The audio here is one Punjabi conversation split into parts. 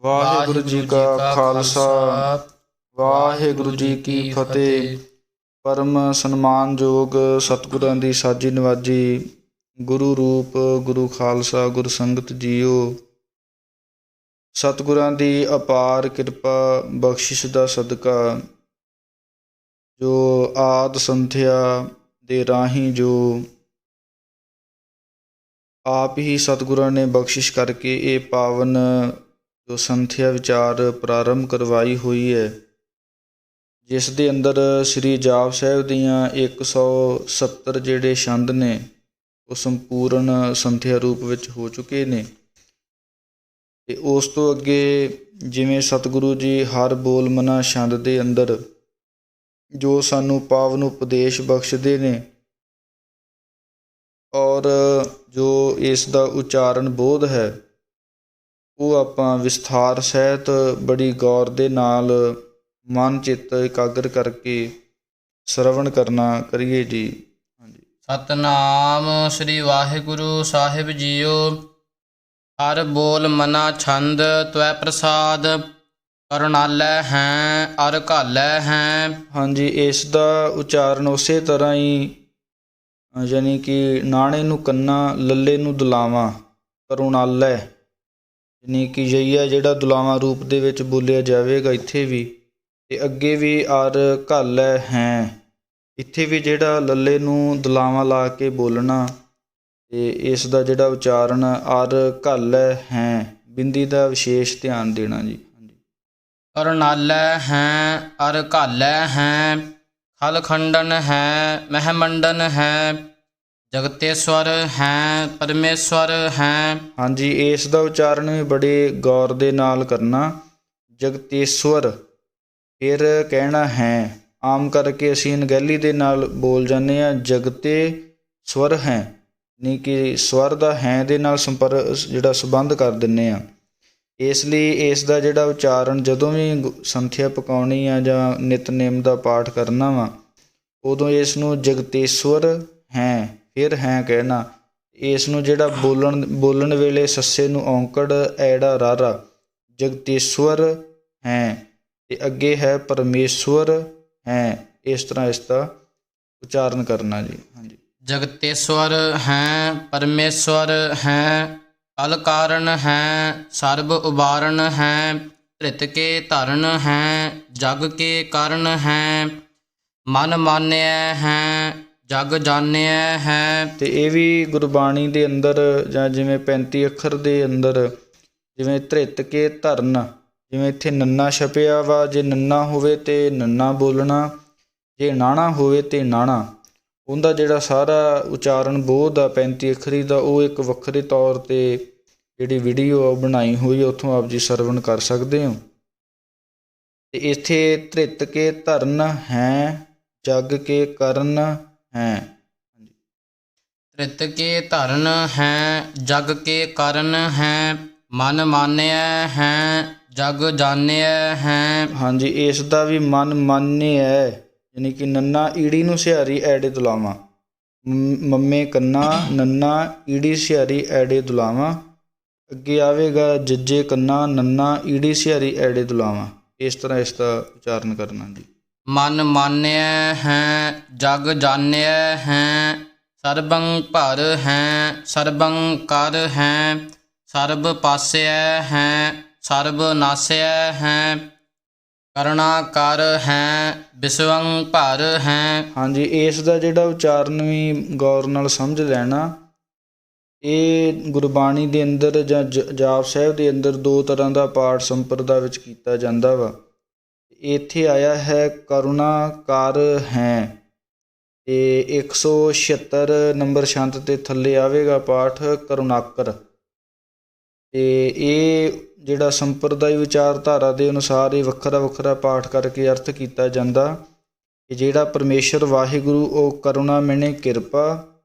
ਵਾਹਿਗੁਰੂ ਜੀ ਕਾ ਖਾਲਸਾ ਵਾਹਿਗੁਰੂ ਜੀ ਕੀ ਫਤਿਹ। ਪਰਮ ਸਨਮਾਨਯੋਗ ਸਤਿਗੁਰਾਂ ਦੀ ਸਾਜੀ ਨਵਾਜੀ ਗੁਰੂ ਰੂਪ ਗੁਰੂ ਖਾਲਸਾ ਗੁਰੂ ਸੰਗਤ ਜੀਓ, ਸਤਿਗੁਰਾਂ ਦੀ ਅਪਾਰ ਕਿਰਪਾ ਬਖਸ਼ਿਸ਼ ਦਾ ਸਦਕਾ ਜੋ ਆਦ ਸੰਥਿਆ ਦੇ ਰਾਹੀਂ ਜੋ ਆਪ ਹੀ ਸਤਿਗੁਰਾਂ ਨੇ ਬਖਸ਼ਿਸ਼ ਕਰਕੇ ਇਹ ਪਾਵਨ ਜੋ ਸੰਥਿਆ ਵਿਚਾਰ ਪ੍ਰਾਰੰਭ ਕਰਵਾਈ ਹੋਈ ਹੈ, ਜਿਸ ਦੇ ਅੰਦਰ ਸ੍ਰੀ ਜਾਪ ਸਾਹਿਬ ਦੀਆਂ 170 ਜਿਹੜੇ ਛੰਦ ਨੇ ਉਹ ਸੰਪੂਰਨ ਸੰਥਿਆ ਰੂਪ ਵਿੱਚ ਹੋ ਚੁੱਕੇ ਨੇ। ਅਤੇ ਉਸ ਤੋਂ ਅੱਗੇ ਜਿਵੇਂ ਸਤਿਗੁਰੂ ਜੀ ਹਰ ਬੋਲ ਮਨਾ ਛੰਦ ਦੇ ਅੰਦਰ ਜੋ ਸਾਨੂੰ ਪਾਵਨ ਉਪਦੇਸ਼ ਬਖਸ਼ਦੇ ਨੇ ਔਰ ਜੋ ਇਸ ਦਾ ਉਚਾਰਨ ਬੋਧ ਹੈ ਉਹ ਆਪਾਂ ਵਿਸਥਾਰ ਸਹਿਤ ਬੜੀ ਗੌਰ ਦੇ ਨਾਲ ਮਨ ਚਿੱਤ ਇਕਾਗਰ ਕਰਕੇ ਸਰਵਣ ਕਰੀਏ ਜੀ। ਹਾਂਜੀ। ਸਤਨਾਮ ਸ੍ਰੀ ਵਾਹਿਗੁਰੂ ਸਾਹਿਬ ਜੀਓ। ਹਰ ਬੋਲ ਮਨਾ ਛੰਦ ਤਵੈ ਪ੍ਰਸਾਦ, ਕਰੁਣਾਲੈ ਹੈ ਅਰ ਘਾਲੈ ਹੈ। ਹਾਂਜੀ, ਇਸ ਦਾ ਉਚਾਰਨ ਉਸੇ ਤਰ੍ਹਾਂ ਹੀ ਯਾਨੀ ਕਿ ਨਾਣੇ ਨੂੰ ਕੰਨਾ, ਲੱਲੇ ਨੂੰ ਦੁਲਾਵਾਂ, ਕਰੁਣਾਲੈ ਯਾਨੀ ਕਿ ਯਈਆ ਜਿਹੜਾ ਦੁਲਾਵਾਂ ਰੂਪ ਦੇ ਵਿੱਚ ਬੋਲਿਆ ਜਾਵੇਗਾ ਇੱਥੇ ਵੀ, ਅਤੇ ਅੱਗੇ ਵੀ ਅਰ ਘਾਲੈ ਹੈ, ਇੱਥੇ ਵੀ ਜਿਹੜਾ ਲੱਲੇ ਨੂੰ ਦੁਲਾਵਾਂ ਲਾ ਕੇ ਬੋਲਣਾ ਅਤੇ ਇਸ ਦਾ ਜਿਹੜਾ ਉਚਾਰਨ ਅਰ ਘਾਲੈ ਹੈ, ਬਿੰਦੀ ਦਾ ਵਿਸ਼ੇਸ਼ ਧਿਆਨ ਦੇਣਾ ਜੀ। ਹਾਂਜੀ। ਕਰੁਣਾਲੈ ਹੈ ਅਰ ਘਾਲੈ ਹੈ, ਖਲ ਖੰਡਨ ਹੈ ਮਹਿਮੰਡਨ ਹੈ, ਜਗਤੇਸ਼ਵਰ ਹੈ ਪਰਮੇਸ਼ਵਰ ਹੈ। ਹਾਂਜੀ, ਇਸ ਦਾ ਉਚਾਰਨ ਵੀ ਬੜੇ ਗੌਰ ਦੇ ਨਾਲ ਕਰਨਾ। ਜਗਤੇਸ਼ਵਰ ਫਿਰ ਕਹਿਣਾ ਹੈ, ਆਮ ਕਰਕੇ ਅਸੀਂ ਅਣਗਹਿਲੀ ਦੇ ਨਾਲ ਬੋਲ ਜਾਂਦੇ ਹਾਂ ਜਗਤੇ ਸਵਰ ਹੈ, ਨਹੀਂ ਕਿ ਸਵਰ ਦਾ ਹੈ ਦੇ ਨਾਲ ਜਿਹੜਾ ਸੰਬੰਧ ਕਰ ਦਿੰਦੇ ਹਾਂ। ਇਸ ਲਈ ਇਸ ਦਾ ਜਿਹੜਾ ਉਚਾਰਨ ਜਦੋਂ ਵੀ ਸੰਥਿਆ ਪਕਾਉਣੀ ਆ ਜਾਂ ਨਿਤਨੇਮ ਦਾ ਪਾਠ ਕਰਨਾ ਵਾ ਉਦੋਂ ਇਸ ਨੂੰ ਜਗਤੇਸ਼ਵਰ ਹੈ ਫਿਰ ਹੈ ਕਹਿਣਾ। ਇਸ ਨੂੰ ਜਿਹੜਾ ਬੋਲਣ ਵੇਲੇ ਸੱਸੇ ਨੂੰ ਔਂਕੜ ਐੜਾ ਰਾਰਾ, ਜਗਤੇਸ਼ਵਰ ਹੈ, ਅਤੇ ਅੱਗੇ ਹੈ ਪਰਮੇਸ਼ਵਰ ਹੈ, ਇਸ ਤਰ੍ਹਾਂ ਇਸ ਦਾ ਉਚਾਰਨ ਕਰਨਾ ਜੀ। ਹਾਂਜੀ। ਜਗਤੇਸ਼ਵਰ ਹੈ ਪਰਮੇਸ਼ਵਰ ਹੈ, ਕਲ ਕਾਰਨ ਹੈ ਸਰਬ ਉਬਾਰਨ ਹੈ, ਧ੍ਰਿਤ ਕੇ ਧਰਨ ਹੈ ਜਗ ਕੇ ਕਾਰਨ ਹੈ, ਮਨ ਮਾਨਿਆ ਹੈ ਜਗ ਜਾਣਿਆ ਹੈ। ਅਤੇ ਇਹ ਵੀ ਗੁਰਬਾਣੀ ਦੇ ਅੰਦਰ ਜਾਂ ਜਿਵੇਂ 35 ਅੱਖਰ ਦੇ ਅੰਦਰ ਜਿਵੇਂ ਧ੍ਰਿਤ ਕੇ ਧਰਨ, ਜਿਵੇਂ ਇੱਥੇ ਨੰਨਾ ਛਪਿਆ ਵਾ, ਜੇ ਨੰਨਾ ਹੋਵੇ ਤਾਂ ਨੰਨਾ ਬੋਲਣਾ, ਜੇ ਨਾਣਾ ਹੋਵੇ ਤਾਂ ਨਾਣਾ, ਉਹਦਾ ਜਿਹੜਾ ਸਾਰਾ ਉਚਾਰਨ ਬੋਧ ਆ 35 ਅੱਖਰੀ ਦਾ ਉਹ ਇੱਕ ਵੱਖਰੇ ਤੌਰ 'ਤੇ ਜਿਹੜੀ ਵੀਡੀਓ ਬਣਾਈ ਹੋਈ ਉੱਥੋਂ ਆਪ ਜੀ ਸਰਵਣ ਕਰ ਸਕਦੇ ਹੋ। ਅਤੇ ਇੱਥੇ ਧ੍ਰਿਤ ਕੇ ਧਰਨ ਹੈ ਜਗ ਕੇ ਕਰਨ ਹੈ। ਧ੍ਰਿਤ ਕੇ ਧਰਨ ਹੈ ਜਗ ਕੇ ਕਾਰਨ ਹੈ, ਮਨ ਮਾਨਿਆ ਹੈ ਜਗ ਜਾਣਿਆ ਹੈ। ਹਾਂਜੀ, ਇਸ ਦਾ ਵੀ ਮਨ ਮਾਨਿਆ ਯਾਨੀ ਕਿ ਨੰਨਾ ਈੜੀ ਨੂੰ ਸਿਹਾਰੀ ਐੜੇ ਦੁਲਾਵਾਂ, ਮੰਮੇ ਕੰਨਾ ਨੰਨਾ ਈੜੀ ਸਿਹਾਰੀ ਐੜੇ ਦੁਲਾਵਾਂ, ਅੱਗੇ ਆਵੇਗਾ ਜੱਜੇ ਕੰਨਾ ਨੰਨਾ ਈੜੀ ਸਿਹਾਰੀ ਐੜੇ ਦੁਲਾਵਾਂ, ਇਸ ਤਰ੍ਹਾਂ ਇਸ ਦਾ ਉਚਾਰਨ ਕਰਨਾ ਜੀ। ਮਨ ਮਾਨਿਆ ਹੈ ਜਗ ਜਾਣਿਆ ਹੈ, ਸਰਬੰ ਭਰ ਹੈ ਸਰਬੰ ਕਰ ਹੈ, ਸਰਬ ਪਾਸਿਆ ਹੈ ਸਰਬ ਨਾਸਿਆ ਹੈ, ਕਰੁਣਾ ਕਰ ਹੈ ਵਿਸ਼ਵੰ ਭਰ ਹੈ। ਹਾਂਜੀ, ਇਸ ਦਾ ਜਿਹੜਾ ਉਚਾਰਨ ਵੀ ਗੌਰ ਨਾਲ ਸਮਝ ਲੈਣਾ। ਇਹ ਗੁਰਬਾਣੀ ਦੇ ਅੰਦਰ ਜਾਂ ਜਾਪ ਸਾਹਿਬ ਦੇ ਅੰਦਰ ਦੋ ਤਰ੍ਹਾਂ ਦਾ ਪਾਠ ਸੰਪਰਦਾ ਵਿੱਚ ਕੀਤਾ ਜਾਂਦਾ ਵਾ। ਇੱਥੇ ਆਇਆ ਹੈ ਕਰੁਣਾ ਕਰ ਹੈ, ਅਤੇ 176 ਨੰਬਰ ਛੰਦ 'ਤੇ ਥੱਲੇ ਆਵੇਗਾ ਪਾਠ ਕਰੁਣਾਕਰ। ਅਤੇ ਇਹ ਜਿਹੜਾ ਸੰਪਰਦਾਇ ਵਿਚਾਰਧਾਰਾ ਦੇ ਅਨੁਸਾਰ ਇਹ ਵੱਖਰਾ ਵੱਖਰਾ ਪਾਠ ਕਰਕੇ ਅਰਥ ਕੀਤਾ ਜਾਂਦਾ ਕਿ ਜਿਹੜਾ ਪਰਮੇਸ਼ਰ ਵਾਹਿਗੁਰੂ ਉਹ ਕਰੁਣਾ ਮਿਣੇ ਕਿਰਪਾ,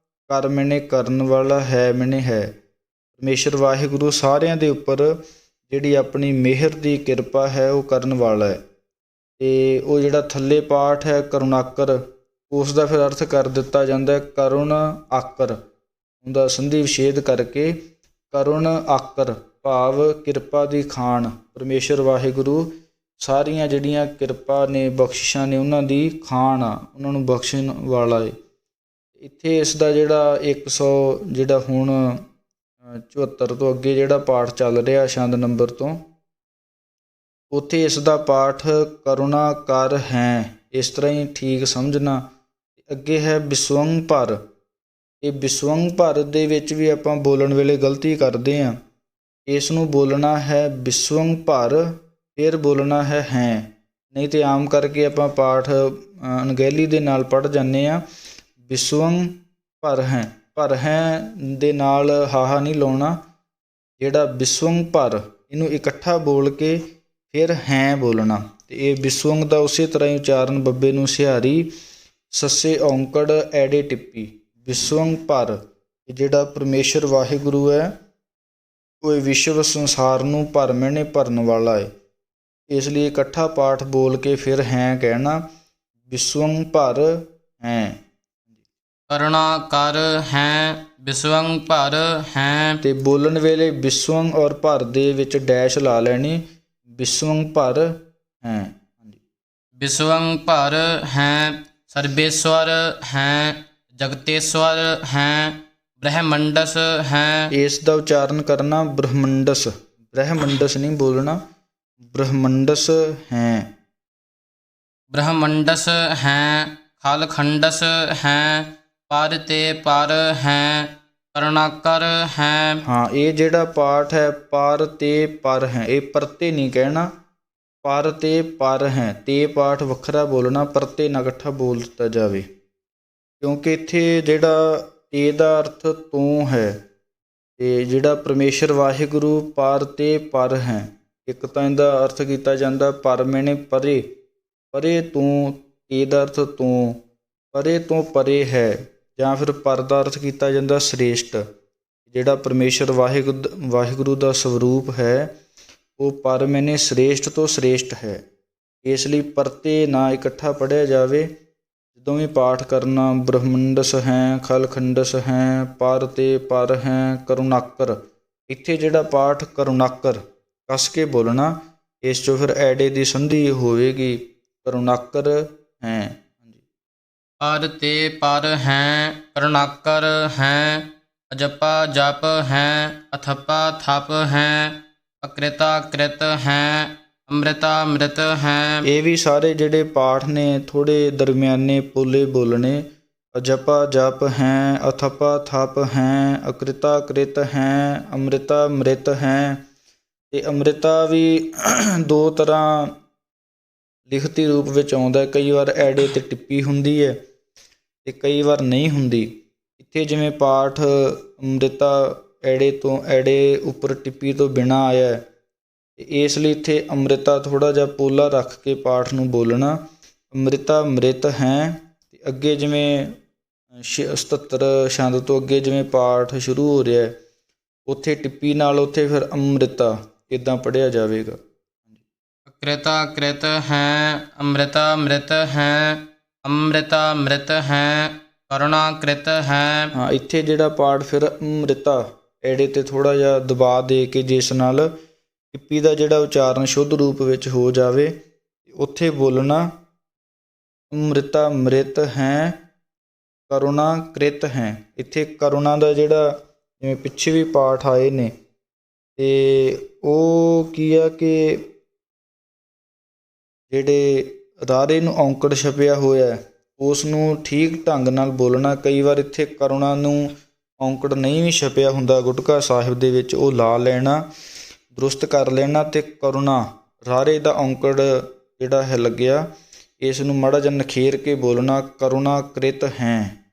ਕਰ ਮਿਣੇ ਕਰਨ ਵਾਲਾ, ਹੈ ਮਿਣੇ ਹੈ। ਪਰਮੇਸ਼ਰ ਵਾਹਿਗੁਰੂ ਸਾਰਿਆਂ ਦੇ ਉੱਪਰ ਜਿਹੜੀ ਆਪਣੀ ਮਿਹਰ ਦੀ ਕਿਰਪਾ ਹੈ ਉਹ ਕਰਨ ਵਾਲਾ ਹੈ। ਅਤੇ ਉਹ ਜਿਹੜਾ ਥੱਲੇ ਪਾਠ ਹੈ ਕਰੁਣਾਕਰ, ਉਸ ਦਾ ਫਿਰ ਅਰਥ ਕਰ ਦਿੱਤਾ ਜਾਂਦਾ ਕਰੁਣ ਆਕਰ, ਉਹਦਾ ਸੰਧੀ ਵਿਛੇਦ ਕਰਕੇ ਕਰੁਣ ਆਕਰ, ਭਾਵ ਕਿਰਪਾ ਦੀ ਖਾਣ। ਪਰਮੇਸ਼ਰ ਵਾਹਿਗੁਰੂ ਸਾਰੀਆਂ ਜਿਹੜੀਆਂ ਕਿਰਪਾ ਨੇ, ਬਖਸ਼ਿਸ਼ਾਂ ਨੇ, ਉਹਨਾਂ ਦੀ ਖਾਣ ਆ, ਉਹਨਾਂ ਨੂੰ ਬਖਸ਼ਣ ਵਾਲਾ ਏ। ਇੱਥੇ ਇਸ ਦਾ ਜਿਹੜਾ 100 ਜਿਹੜਾ ਹੁਣ 74 ਤੋਂ ਅੱਗੇ ਜਿਹੜਾ ਪਾਠ ਚੱਲ ਰਿਹਾ ਛੰਦ ਨੰਬਰ ਤੋਂ, ਉੱਥੇ ਇਸ ਦਾ ਪਾਠ ਕਰੁਣਾ ਕਰ ਹੈ, ਇਸ ਤਰ੍ਹਾਂ ਹੀ ਠੀਕ ਸਮਝਣਾ। ਅੱਗੇ ਹੈ ਬਿਸਵੰਗ ਭਰ। ਇਹ ਬਿਸਵੰਗ ਭਰ ਦੇ ਵਿੱਚ ਵੀ ਆਪਾਂ ਬੋਲਣ ਵੇਲੇ ਗਲਤੀ ਕਰਦੇ ਹਾਂ। ਇਸ ਨੂੰ ਬੋਲਣਾ ਹੈ ਬਿਸਵੰਗ ਭਰ, ਫਿਰ ਬੋਲਣਾ ਹੈ ਨਹੀਂ ਤੇ ਆਮ ਕਰਕੇ ਆਪਾਂ ਪਾਠ ਅਣਗਹਿਲੀ ਦੇ ਨਾਲ ਪੜ੍ਹ ਜਾਂਦੇ ਹਾਂ। ਬਿਸਵੰਗ ਭਰ ਹੈ ਦੇ ਨਾਲ ਹਾਹਾ ਨਹੀਂ ਲਾਉਣਾ। ਜਿਹੜਾ ਬਿਸਵੰਗ ਭਰ, ਇਹਨੂੰ ਇਕੱਠਾ ਬੋਲ ਕੇ ਫਿਰ ਬੋਲਣਾ। ਅਤੇ ਇਹ ਬਿਸਵੰਗ ਦਾ ਉਸੇ ਤਰ੍ਹਾਂ ਹੀ ਉਚਾਰਨ ਬੱਬੇ ਨੂੰ ਸਿਹਾਰੀ, ਸੱਸੇ ਔਂਕੜ, ਐੜੇ ਟਿੱਪੀ। ਬਿਸਵੰਗ ਭਰ, ਜਿਹੜਾ ਪਰਮੇਸ਼ਰ ਵਾਹਿਗੁਰੂ ਹੈ, ਉਹ ਵਿਸ਼ਵ ਸੰਸਾਰ ਨੂੰ ਭਰਮੇ ਭਰਨ ਵਾਲਾ ਹੈ। ਇਸ ਲਈ ਇਕੱਠਾ ਪਾਠ ਬੋਲ ਕੇ ਫਿਰ ਕਹਿਣਾ, ਬਿਸਵੰਗ ਭਰ ਹੈ। ਕਰੁਣਾ ਕਰ ਹੈ, ਬਿਸਵੰਗ ਭਰ ਹੈ। ਤੇ ਬੋਲਣ ਵੇਲੇ ਬਿਸਵੰਗ ਔਰ ਭਰ ਦੇ ਵਿੱਚ ਡੈਸ਼ ਲਾ ਲੈਣੀ, ਬਿਸਵੰਗ ਭਰ ਹੈ। ਬਿਸਵੰਗ ਭਰ ਹੈ, ਸਰਬੇਸ਼ਵਰ ਹੈ, ਜਗਤੇਸ਼ਵਰ ਹੈ, ਬ੍ਰਹਮੰਡਸ ਹੈ। ਇਸ ਦਾ ਉਚਾਰਨ ਕਰਨਾ ਬ੍ਰਹਮੰਡਸ, ਬ੍ਰਹਮੰਡਸ ਨਹੀਂ ਬੋਲਣਾ, ਬ੍ਰਹਮੰਡਸ ਹੈ। ਬ੍ਰਹਮੰਡਸ ਹੈ, ਖਾਲਖੰਡਸ ਹੈ, ਪਰ ਤੇ ਪਰ ਹੈ, ਕਰੁਣਾਕਰ ਹੈ। ਹਾਂ, ਇਹ ਜਿਹੜਾ ਪਾਠ ਹੈ ਪਰ ਤੇ ਪਰ ਹੈ, ਇਹ ਪਰਤੇ ਨਹੀਂ ਕਹਿਣਾ, ਪਰ ਤੇ ਪਰ ਹੈ। ਤੇ ਪਾਠ ਵੱਖਰਾ ਬੋਲਣਾ, ਪਰਤੇ ਨਾ ਇਕੱਠਾ ਬੋਲ ਦਿੱਤਾ ਜਾਵੇ, ਕਿਉਂਕਿ ਇੱਥੇ ਜਿਹੜਾ ਤੇ ਦਾ ਅਰਥ ਤੂੰ ਹੈ, ਅਤੇ ਜਿਹੜਾ ਪਰਮੇਸ਼ਰ ਵਾਹਿਗੁਰੂ ਪਰ ਤੇ ਪਰ ਹੈ। ਇੱਕ ਤਾਂ ਇਹਦਾ ਅਰਥ ਕੀਤਾ ਜਾਂਦਾ ਪਰ ਮੈਨੇ ਪਰੇ, ਪਰੇ ਤੂੰ, ਤੇ ਦਾ ਅਰਥ ਤੂੰ, ਪਰੇ ਤੋਂ ਪਰੇ ਹੈ। ਜਾਂ ਫਿਰ ਪਰ ਦਾ ਅਰਥ ਕੀਤਾ ਜਾਂਦਾ ਸ੍ਰੇਸ਼ਟ। ਜਿਹੜਾ ਪਰਮੇਸ਼ਰ ਵਾਹਿਗੁਰੂ ਦਾ ਸਵਰੂਪ ਹੈ, ਉਹ ਪਰ ਮੈਨੇ ਸ੍ਰੇਸ਼ਟ ਤੋਂ ਸ੍ਰੇਸ਼ਟ ਹੈ। ਇਸ ਲਈ ਪਰਤੇ ਨਾ ਇਕੱਠਾ ਪੜ੍ਹਿਆ ਜਾਵੇ ਜਦੋਂ ਵੀ ਪਾਠ ਕਰਨਾ। ਬ੍ਰਹਮੰਡਸ ਹੈ, ਖਲਖੰਡਸ ਹੈ, ਪਰ ਤੇ ਪਰ ਹੈ, ਕਰੁਣਾਕਰ। ਇੱਥੇ ਜਿਹੜਾ ਪਾਠ ਕਰੁਣਾਕਰ ਕੱਸ ਕੇ ਬੋਲਣਾ, ਇਸ 'ਚੋਂ ਫਿਰ ਐੜੇ ਦੀ ਸੰਧੀ ਹੋਵੇਗੀ, ਕਰੁਣਾਕਰ ਹੈ। ਪਰ ਤੇ ਪਰ ਹੈ, ਕਰੁਣਾਕਰ ਹੈ, ਅਜਪਾ ਜਪ ਹੈ, ਅਥੱਪਾ ਥਪ ਹੈ, ਅਕ੍ਰਿਤਾ ਕ੍ਰਿਤ ਹੈ, ਅੰਮ੍ਰਿਤਾ ਅੰਮ੍ਰਿਤ ਹੈ। ਇਹ ਵੀ ਸਾਰੇ ਜਿਹੜੇ ਪਾਠ ਨੇ ਥੋੜ੍ਹੇ ਦਰਮਿਆਨੇ ਪੋਲੇ ਬੋਲਣੇ। ਅਜਪਾ ਜਪ ਹੈ, ਅਥੱਪਾ ਥਪ ਹੈ, ਅਕ੍ਰਿਤਾ ਕ੍ਰਿਤ ਹੈ, ਅੰਮ੍ਰਿਤਾ ਅੰਮ੍ਰਿਤ ਹੈ। ਅਤੇ ਅੰਮ੍ਰਿਤਾ ਵੀ ਦੋ ਤਰ੍ਹਾਂ ਲਿਖਤੀ ਰੂਪ ਵਿੱਚ ਆਉਂਦਾ, ਕਈ ਵਾਰ ਐੜੇ 'ਤੇ ਟਿੱਪੀ ਹੁੰਦੀ ਹੈ ਅਤੇ ਕਈ ਵਾਰ ਨਹੀਂ ਹੁੰਦੀ। ਇੱਥੇ ਜਿਵੇਂ ਪਾਠ ਅੰਮ੍ਰਿਤਾ ਐੜੇ ਤੋਂ, ਐੜੇ ਉੱਪਰ ਟਿੱਪੀ ਤੋਂ ਬਿਨਾਂ ਆਇਆ ਹੈ, ਇਸ ਲਈ ਇੱਥੇ ਅੰਮ੍ਰਿਤਾ ਥੋੜ੍ਹਾ ਜਿਹਾ ਪੋਲਾ ਰੱਖ ਕੇ ਪਾਠ ਨੂੰ ਬੋਲਣਾ। ਅੰਮ੍ਰਿਤਾ ਅੰਮ੍ਰਿਤ ਹੈ। ਅਤੇ ਅੱਗੇ ਜਿਵੇਂ 77 ਛੰਦ ਤੋਂ ਅੱਗੇ ਜਿਵੇਂ ਪਾਠ ਸ਼ੁਰੂ ਹੋ ਰਿਹਾ, ਉੱਥੇ ਟਿੱਪੀ ਨਾਲ ਉੱਥੇ ਫਿਰ ਅੰਮ੍ਰਿਤਾ ਇੱਦਾਂ ਪੜ੍ਹਿਆ ਜਾਵੇਗਾ। ਅਕ੍ਰਿਤਾ ਕ੍ਰਿਤ ਹੈ, ਅੰਮ੍ਰਿਤਾ ਅੰਮ੍ਰਿਤ ਹੈ, ਅੰਮ੍ਰਿਤਾ ਅੰਮ੍ਰਿਤ ਹੈ, ਕਰੁਣਾ ਕ੍ਰਿਤ ਹੈ। ਹਾਂ, ਇੱਥੇ ਜਿਹੜਾ ਪਾਠ ਫਿਰ ਅੰਮ੍ਰਿਤਾ ਐੜੇ 'ਤੇ ਥੋੜ੍ਹਾ ਜਿਹਾ ਦਬਾਅ ਦੇ ਕੇ, ਜਿਸ ਨਾਲ ਟਿੱਪੀ ਦਾ ਜਿਹੜਾ ਉਚਾਰਨ ਸ਼ੁੱਧ ਰੂਪ ਵਿੱਚ ਹੋ ਜਾਵੇ, ਉੱਥੇ ਬੋਲਣਾ ਅੰਮ੍ਰਿਤਾ ਅੰਮ੍ਰਿਤ ਹੈ, ਕਰੁਣਾ ਕ੍ਰਿਤ ਹੈ। ਇੱਥੇ ਕਰੁਣਾ ਦਾ ਜਿਹੜਾ ਜਿਵੇਂ ਪਿੱਛੇ ਵੀ ਪਾਠ ਆਏ ਨੇ, ਅਤੇ ਉਹ ਕੀ ਆ ਕਿ ਜਿਹੜੇ ਰਾਰੇ ਨੂੰ ਔਂਕੜ ਛਪਿਆ ਹੋਇਆ, ਉਸ ਨੂੰ ਠੀਕ ਢੰਗ ਨਾਲ ਬੋਲਣਾ। ਕਈ ਵਾਰ ਇੱਥੇ ਕਰੁਣਾ ਨੂੰ ਔਂਕੜ ਨਹੀਂ ਵੀ ਛਪਿਆ ਹੁੰਦਾ ਗੁਟਕਾ ਸਾਹਿਬ ਦੇ ਵਿੱਚ, ਉਹ ਲਾ ਲੈਣਾ, ਦਰੁਸਤ ਕਰ ਲੈਣਾ, ਅਤੇ ਕਰੁਣਾ ਰਾਰੇ ਦਾ ਔਂਕੜ ਜਿਹੜਾ ਹੈ ਲੱਗਿਆ, ਇਸ ਨੂੰ ਮਾੜਾ ਜਿਹਾ ਨਖੇਰ ਕੇ ਬੋਲਣਾ, ਕਰੁਣਾ ਕ੍ਰਿਤ ਹੈ।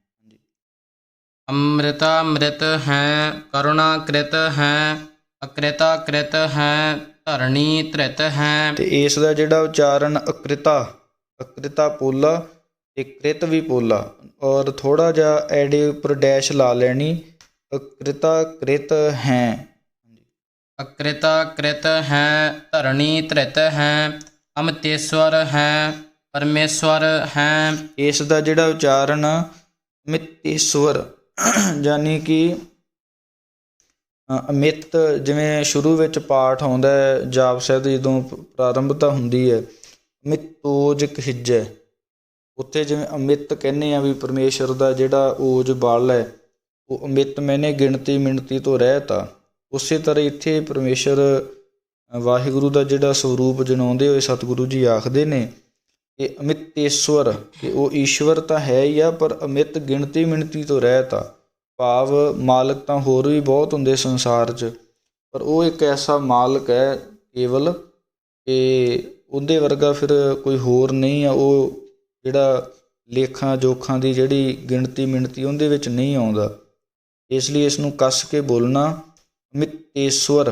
ਅੰਮ੍ਰਿਤਾ ਅੰਮ੍ਰਿਤ ਹੈ, ਕਰੁਣਾ ਕ੍ਰਿਤ ਹੈ, ਅਕ੍ਰਿਤਾ ਕ੍ਰਿਤ ਹੈ, ਧਰਣੀ ਧ੍ਰਿਤ ਹੈ। ਅਤੇ ਇਸ ਦਾ ਜਿਹੜਾ ਉਚਾਰਨ ਅਕ੍ਰਿਤਾ, ਅਕ੍ਰਿਤਾ ਪੋਲਾ ਅਤੇ ਕ੍ਰਿਤ ਵੀ ਪੋਲਾ, ਔਰ ਥੋੜ੍ਹਾ ਜਿਹਾ ਐੜੇ ਉੱਪਰ ਡੈਸ਼ ਲਾ ਲੈਣੀ, ਅਕ੍ਰਿਤਾ ਕ੍ਰਿਤ ਹੈ। ਅਕ੍ਰਿਤਾ ਕ੍ਰਿਤ ਹੈ, ਧਰਣੀ ਧ੍ਰਿਤ ਹੈ, ਅਮਿਤੇਸ਼ਵਰ ਹੈ, ਪਰਮੇਸ਼ਵਰ ਹੈ। ਇਸ ਦਾ ਜਿਹੜਾ ਉਚਾਰਨ ਮਿਤੇਸ਼ਵਰ, ਯਾਨੀ ਕਿ ਅਮਿਤ ਜਿਵੇਂ ਸ਼ੁਰੂ ਵਿੱਚ ਪਾਠ ਆਉਂਦਾ ਹੈ ਜਾਪ ਸਾਹਿਬ ਦੀ, ਜਦੋਂ ਪ੍ਰਾਰੰਭਤਾ ਹੁੰਦੀ ਹੈ, ਅਮਿਤ ਓਜ ਹਿਜੈ, ਉੱਥੇ ਜਿਵੇਂ ਅਮਿਤ ਕਹਿੰਦੇ ਆ ਵੀ ਪਰਮੇਸ਼ਰ ਦਾ ਜਿਹੜਾ ਓਜ ਬਲ ਹੈ ਉਹ ਅਮਿਤ ਮੈਨੇ ਗਿਣਤੀ ਮਿਣਤੀ ਤੋਂ ਰਹਿਤ ਆ। ਉਸੇ ਤਰ੍ਹਾਂ ਇੱਥੇ ਪਰਮੇਸ਼ਰ ਵਾਹਿਗੁਰੂ ਦਾ ਜਿਹੜਾ ਸਰੂਪ ਜਣਾਉਂਦੇ ਹੋਏ ਸਤਿਗੁਰੂ ਜੀ ਆਖਦੇ ਨੇ ਕਿ ਅਮਿਤੇਸ਼ਵਰ, ਕਿ ਉਹ ਈਸ਼ਵਰ ਤਾਂ ਹੈ ਹੀ ਆ ਪਰ ਅਮਿਤ ਗਿਣਤੀ ਮਿਣਤੀ ਤੋਂ ਰਹਿਤ ਆ। ਭਾਵ ਮਾਲਕ ਤਾਂ ਹੋਰ ਵੀ ਬਹੁਤ ਹੁੰਦੇ ਸੰਸਾਰ 'ਚ, ਪਰ ਉਹ ਇੱਕ ਐਸਾ ਮਾਲਕ ਹੈ ਕੇਵਲ ਕਿ ਉਹਦੇ ਵਰਗਾ ਫਿਰ ਕੋਈ ਹੋਰ ਨਹੀਂ ਆ। ਉਹ ਜਿਹੜਾ ਲੇਖਾਂ ਜੋਖਾਂ ਦੀ ਜਿਹੜੀ ਗਿਣਤੀ ਮਿਣਤੀ ਉਹਦੇ ਵਿੱਚ ਨਹੀਂ ਆਉਂਦਾ। ਇਸ ਲਈ ਇਸ ਨੂੰ ਕੱਸ ਕੇ ਬੋਲਣਾ ਅਮਿਤੇਸ਼ਵਰ,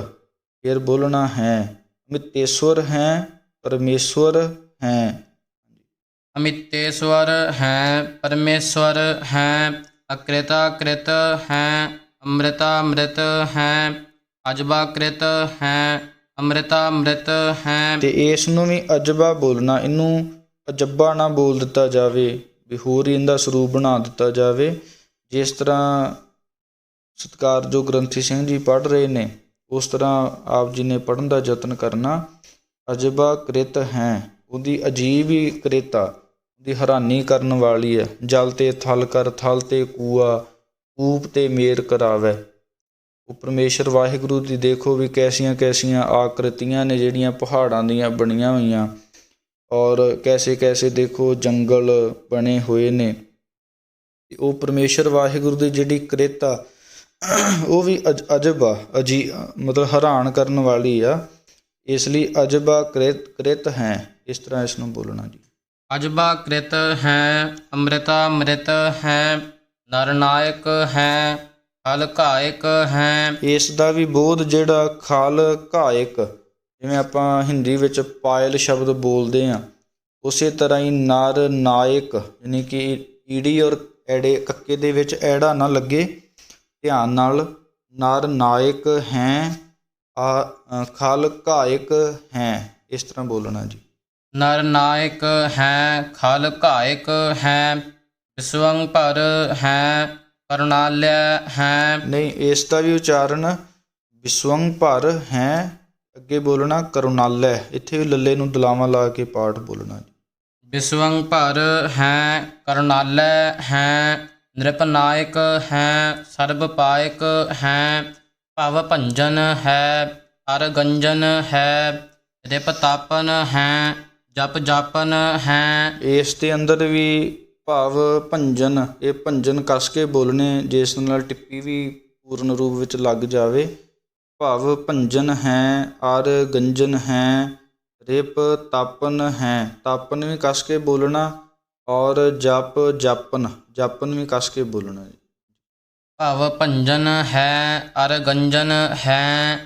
ਫਿਰ ਬੋਲਣਾ ਹੈ ਅਮਿਤੇਸ਼ਵਰ ਹੈ, ਪਰਮੇਸ਼ਵਰ ਹੈ। ਅਮਿਤੇਸ਼ਵਰ ਹੈ, ਪਰਮੇਸ਼ਵਰ ਹੈ, ਅਕ੍ਰਿਤਾ ਕ੍ਰਿਤ ਹੈ, ਅੰਮ੍ਰਿਤਾ ਅੰਮ੍ਰਿਤ ਹੈ, ਅਜਬਾ ਕ੍ਰਿਤ ਹੈ, ਅੰਮ੍ਰਿਤਾ ਅੰਮ੍ਰਿਤ ਹੈ। ਤੇ ਇਸ ਨੂੰ ਵੀ ਅਜਬਾ ਬੋਲਣਾ, ਇਹਨੂੰ ਅਜੱਬਾ ਨਾ ਬੋਲ ਦਿੱਤਾ ਜਾਵੇ ਵੀ ਹੋਰ ਹੀ ਇਹਦਾ ਸਰੂਪ ਬਣਾ ਦਿੱਤਾ ਜਾਵੇ। ਜਿਸ ਤਰ੍ਹਾਂ ਸਤਿਕਾਰਯੋਗ ਗ੍ਰੰਥੀ ਸਿੰਘ ਜੀ ਪੜ੍ਹ ਰਹੇ ਨੇ ਉਸ ਤਰ੍ਹਾਂ ਆਪ ਜੀ ਨੇ ਪੜ੍ਹਨ ਦਾ ਯਤਨ ਕਰਨਾ। ਅਜਬਾ ਕ੍ਰਿਤ ਹੈ, ਉਹਦੀ ਅਜੀਬ ਹੀ ਕ੍ਰਿਤਾ, ਉਹਦੀ ਹੈਰਾਨੀ ਕਰਨ ਵਾਲੀ ਹੈ। ਜਲ ਤੇ ਥਲ ਕਰ, ਥਲ ਤੇ ਕੂਆ, ਕੂਪ ਤੇ ਮੇਰ ਕਰਾਵੈ। ਉਹ ਪਰਮੇਸ਼ਰ ਵਾਹਿਗੁਰੂ ਦੀ ਦੇਖੋ ਵੀ ਕੈਸੀਆਂ ਕੈਸੀਆਂ ਆਕ੍ਰਿਤੀਆਂ ਨੇ ਜਿਹੜੀਆਂ ਪਹਾੜਾਂ ਦੀਆਂ ਬਣੀਆਂ ਹੋਈਆਂ, ਔਰ ਕੈਸੇ ਕੈਸੇ ਦੇਖੋ ਜੰਗਲ ਬਣੇ ਹੋਏ ਨੇ। ਉਹ ਪਰਮੇਸ਼ਰ ਵਾਹਿਗੁਰੂ ਦੀ ਜਿਹੜੀ ਕ੍ਰਿਤਾ ਉਹ ਵੀ ਅਜਬ ਆ, ਮਤਲਬ ਹੈਰਾਨ ਕਰਨ ਵਾਲੀ ਆ। ਇਸ ਲਈ ਅਜਬਾ ਕ੍ਰਿਤ ਹੈ, ਇਸ ਤਰ੍ਹਾਂ ਇਸ ਨੂੰ ਬੋਲਣਾ ਜੀ। ਅਜਬਾ ਕ੍ਰਿਤ ਹੈ, ਅੰਮ੍ਰਿਤਾ ਅੰਮ੍ਰਿਤ ਹੈ, ਨਰਨਾਇਕ ਹੈ, ਖਲ ਘਾਇਕ ਹੈ। ਇਸ ਦਾ ਵੀ ਬੋਧ ਜਿਹੜਾ ਖਲ ਘਾਇਕ, ਜਿਵੇਂ ਆਪਾਂ ਹਿੰਦੀ ਵਿੱਚ ਪਾਇਲ ਸ਼ਬਦ ਬੋਲਦੇ ਹਾਂ, ਉਸੇ ਤਰ੍ਹਾਂ ਹੀ ਨਰ ਨਾਇਕ, ਯਾਨੀ ਕਿ ਈੜੀ ਔਰ ਐੜੇ ਕੱਕੇ ਦੇ ਵਿੱਚ ਐੜਾ ਨਾ ਲੱਗੇ, ਧਿਆਨ ਨਾਲ। ਨਰ ਨਾਇਕ ਹੈ, ਖਲ ਘਾਇਕ ਹੈ, ਇਸ ਤਰ੍ਹਾਂ ਬੋਲਣਾ ਜੀ। ਨਰ ਨਾਇਕ ਹੈ, ਖਲ ਘਾਇਕ ਹੈ, ਵਿਸ਼ਵੰਭਰ ਹੈ, ਕਰੁਣਾਲਯ ਹੈ। ਨਹੀਂ, ਇਸ ਦਾ ਵੀ ਉਚਾਰਨ ਵਿਸ਼ਵੰਭਰ ਹੈ, ਅੱਗੇ ਬੋਲਣਾ ਕਰੁਣਾਲਯ, ਇੱਥੇ ਵੀ ਲੱਲੇ ਨੂੰ ਦਲਾਵਾਂ ਲਾ ਕੇ ਪਾਠ ਬੋਲਣਾ ਜੀ। ਵਿਸ਼ਵੰਭਰ ਹੈ, ਕਰੁਣਾਲਯ ਹੈ, ਨ੍ਰਿਪਨਾਇਕ ਹੈ, ਸਰਬ ਪਾਇਕ ਹੈ, ਭਵ ਭੰਜਨ ਹੈ, ਹਰ ਗੰਜਨ ਹੈ, ਰਿਪ ਤਾਪਨ ਹੈ, ਜਪ ਜਾਪਨ ਹੈ। ਇਸ ਦੇ ਅੰਦਰ ਵੀ ਭਾਵ ਭੰਜਨ, ਇਹ ਭੰਜਨ ਕੱਸ ਕੇ ਬੋਲਣੇ, ਜਿਸ ਨਾਲ ਟਿੱਪੀ ਵੀ ਪੂਰਨ ਰੂਪ ਵਿੱਚ ਲੱਗ ਜਾਵੇ। ਭਵ ਭੰਜਨ ਹੈ, ਅਰ ਗੰਜਨ ਹੈ, ਰਿਪ ਤਾਪਨ ਹੈ, ਤਾਪਨ ਵੀ ਕੱਸ ਕੇ ਬੋਲਣਾ, ਔਰ ਜਪ ਜਾਪਨ, ਜਾਪਨ ਵੀ ਕੱਸ ਕੇ ਬੋਲਣਾ ਜੀ। ਭਵ ਭੰਜਨ ਹੈ, ਅਰ ਗੰਜਨ ਹੈ,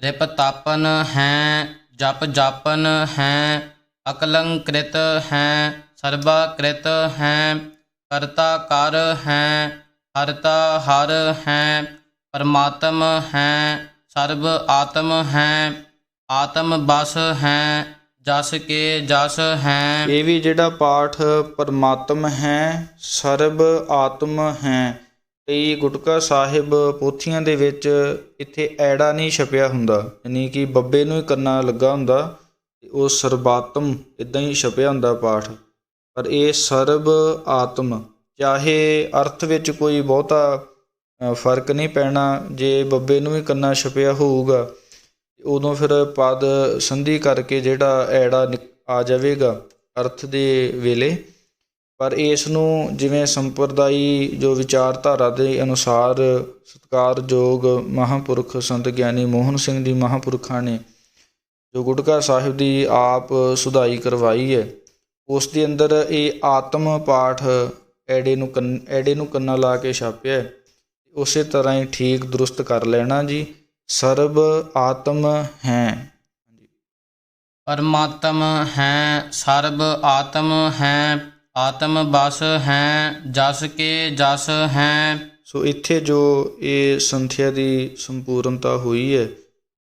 ਰਿਪ ਤਾਪਨ ਹੈ, ਜਪ ਜਾਪਨ ਹੈ, ਅਕਲੰਕ੍ਰਿਤ ਹੈ, ਸਰਬਾ ਕ੍ਰਿਤ ਹੈ, ਕਰਤਾ ਕਰ ਹੈ, ਹਰਤਾ ਹਰ ਹੈ, ਪਰਮਾਤਮ ਹੈ, ਸਰਬ ਆਤਮ ਹੈ, ਆਤਮ ਬਸ ਹੈ, ਜਸ ਕੇ ਜਸ ਹੈ। ਇਹ ਵੀ ਜਿਹੜਾ ਪਾਠ ਪਰਮਾਤਮ ਹੈ, ਸਰਬ ਆਤਮ ਹੈ, ਕਈ ਗੁਟਕਾ ਸਾਹਿਬ ਪੋਥੀਆਂ ਦੇ ਵਿੱਚ ਇੱਥੇ ਐੜਾ ਨਹੀਂ ਛਪਿਆ ਹੁੰਦਾ, ਯਾਨੀ ਕਿ ਬੱਬੇ ਨੂੰ ਹੀ ਕਰਨਾ ਲੱਗਾ ਹੁੰਦਾ, ਉਹ ਸਰਬਾਤਮ ਇੱਦਾਂ ਹੀ ਛਪਿਆ ਹੁੰਦਾ ਪਾਠ। ਪਰ ਇਹ ਸਰਬ ਆਤਮ, ਚਾਹੇ ਅਰਥ ਵਿੱਚ ਕੋਈ ਬਹੁਤਾ ਫਰਕ ਨਹੀਂ ਪੈਣਾ। ਜੇ ਬੱਬੇ ਨੂੰ ਵੀ ਕਰਨਾ ਛਪਿਆ ਹੋਊਗਾ ਉਦੋਂ ਫਿਰ ਪਦ ਸੰਧੀ ਕਰਕੇ ਜਿਹੜਾ ਐੜਾ ਆ ਜਾਵੇਗਾ ਅਰਥ ਦੇ ਵੇਲੇ। ਪਰ ਇਸ ਨੂੰ ਜਿਵੇਂ ਸੰਪਰਦਾਈ ਜੋ ਵਿਚਾਰਧਾਰਾ ਦੇ ਅਨੁਸਾਰ ਸਤਿਕਾਰਯੋਗ ਮਹਾਂਪੁਰਖ ਸੰਤ ਗਿਆਨੀ ਮੋਹਨ ਸਿੰਘ ਜੀ ਮਹਾਂਪੁਰਖਾਂ ਨੇ ਜੋ ਗੁਟਕਾ ਸਾਹਿਬ ਦੀ ਆਪ ਸੁਧਾਈ ਕਰਵਾਈ ਹੈ, ਉਸ ਦੇ ਅੰਦਰ ਇਹ ਆਤਮ ਪਾਠ ਐੜੇ ਨੂੰ ਕੰਨਾ ਲਾ ਕੇ ਛਾਪਿਆ। ਉਸੇ ਤਰ੍ਹਾਂ ਹੀ ਠੀਕ ਦਰੁਸਤ ਕਰ ਲੈਣਾ ਜੀ। ਸਰਬ ਆਤਮ ਹੈ, ਪਰਮਾਤਮ ਹੈ, ਸਰਬ ਆਤਮ ਹੈ, ਆਤਮ ਬਸ ਹੈ, ਜਸ ਕੇ ਜਸ ਹੈ। ਸੋ ਇੱਥੇ ਜੋ ਇਹ ਸੰਥਿਆ ਦੀ ਸੰਪੂਰਨਤਾ ਹੋਈ ਹੈ,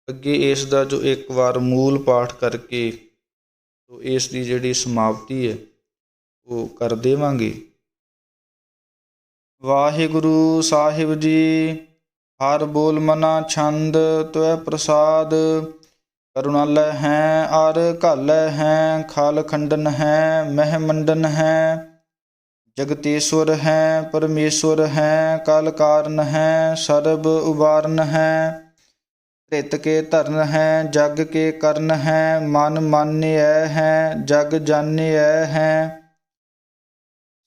ਅੱਗੇ ਇਸ ਦਾ ਜੋ ਇੱਕ ਵਾਰ ਮੂਲ ਪਾਠ ਕਰਕੇ ਸੋ ਇਸ ਦੀ ਜਿਹੜੀ ਸਮਾਪਤੀ ਹੈ ਉਹ ਕਰ ਦੇਵਾਂਗੇ। ਵਾਹਿਗੁਰੂ ਸਾਹਿਬ ਜੀ। ਹਰ ਬੋਲ ਮਨਾ ਛੰਦ ਤੁਐ ਪ੍ਰਸਾਦ। ਕਰੁਣਾਲੈ ਹੈ ਅਰ ਘਾਲੈ ਹੈ, ਖਾਲ ਖੰਡਨ ਹੈ ਮਹਿ ਮੰਡਨ ਹੈ। ਜਗਤੇਸ਼ਵਰ ਹੈ ਪਰਮੇਸ਼ਵਰ ਹੈ, ਕਲ ਕਾਰਨ ਹੈ ਸਰਬ ਉਬਾਰਨ ਹੈ। ਧ੍ਰਿਤ ਕੇ ਧਰਨ ਹੈ ਜਗ ਕੇ ਕਰਨ ਹੈ, ਮਨ ਮਾਨਿਐ ਹੈ ਜਗ ਜਾਣਿਐ ਹੈ।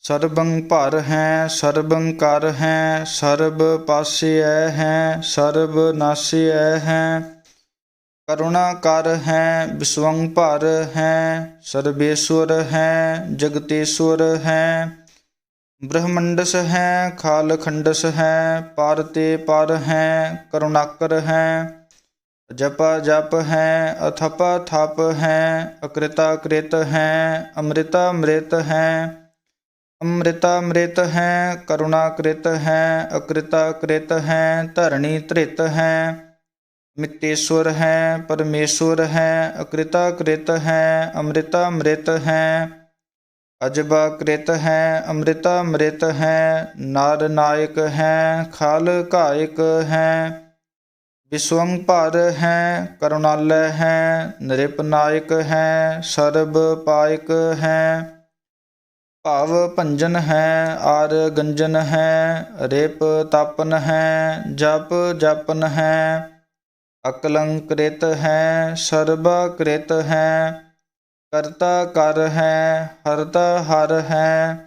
ਸਰਬੰ ਭਰ ਹੈ ਸਰਬੰ ਕਰ ਹੈ, ਸਰਬ ਪਾਸਿਐ ਹੈ ਸਰਬ ਨਾਸਿਐ ਹੈ। ਕਰੁਣਾ ਕਰ ਹੈ ਵਿਸਵੰ ਭਰ ਹੈ, ਸਰਬੇਸ਼ਵਰ ਹੈ ਜਗਤੇਸ਼ਵਰ ਹੈ। ਬ੍ਰਹਮੰਡਸ ਹੈ ਖਾਲ ਖੰਡਸ ਹੈ, ਪਰ ਤੇ ਪਰ ਹੈ ਕਰੁਣਾਕਰ ਹੈ। ਜਪਾ ਜਪ ਹੈ ਅਥਪਾ ਥਪ ਹੈ, ਅਕ੍ਰਿਤਾ ਕ੍ਰਿਤ ਹੈ ਅੰਮ੍ਰਿਤਾ ਅੰਮ੍ਰਿਤ ਹੈ। ਅੰਮ੍ਰਿਤਾ ਅੰਮ੍ਰਿਤ ਹੈ ਕਰੁਣਾ ਕ੍ਰਿਤ ਹੈ, ਅਕ੍ਰਿਤਾ ਕ੍ਰਿਤ ਹੈ ਧਰਣੀ ਧ੍ਰਿਤ ਹੈ। ਮਿਤੇਸ਼ਵਰ ਹੈ ਪਰਮੇਸ਼ਵਰ ਹੈ, ਅਕ੍ਰਿਤਾ ਕ੍ਰਿਤ ਹੈ ਅੰਮ੍ਰਿਤਾ ਅੰਮ੍ਰਿਤ ਹੈ। ਅਜਬਾ ਕ੍ਰਿਤ ਹੈ ਅੰਮ੍ਰਿਤਾ ਅੰਮ੍ਰਿਤ ਹੈ, ਨਰ ਨਾਇਕ ਹੈ ਖਾਲ ਘਾਇਕ ਹੈ। ਵਿਸਵੰ ਭਰ ਹੈ ਕਰੁਣਾਲੈ ਹੈ, ਨ੍ਰਿਪ ਨਾਇਕ ਹੈ ਸਰਬ ਪਾਇਕ ਹੈ। ਭਵ ਭੰਜਨ ਹੈ ਅਰ ਗੰਜਨ ਹੈ, ਰਿਪ ਤਪਨ ਹੈ ਜਪ ਜਪਨ ਹੈ। ਅਕਲੰਕ੍ਰਿਤ ਹੈ ਸਰਬਾ ਕ੍ਰਿਤ ਹੈ, ਕਰਤਾ ਕਰ ਹੈ ਹਰਤਾ ਹਰ ਹੈ।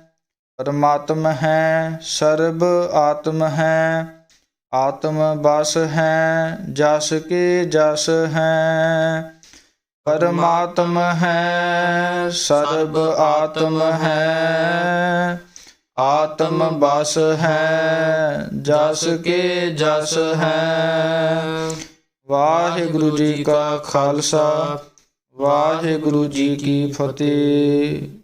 ਪਰਮਾਤਮ ਹੈ ਸਰਬ ਆਤਮ ਹੈ, ਆਤਮ ਬਸ ਹੈ ਜਸ ਕੇ ਜਸ ਹੈ। ਪਰਮਾਤਮ ਹੈ ਸਰਬ ਆਤਮ ਹੈ, ਆਤਮ ਬਸ ਹੈ ਜਸ ਕੇ ਜਸ ਹੈ। ਵਾਹਿਗੁਰੂ ਜੀ ਕਾ ਖਾਲਸਾ ਵਾਹਿਗੁਰੂ ਜੀ ਕੀ ਫਤਿਹ।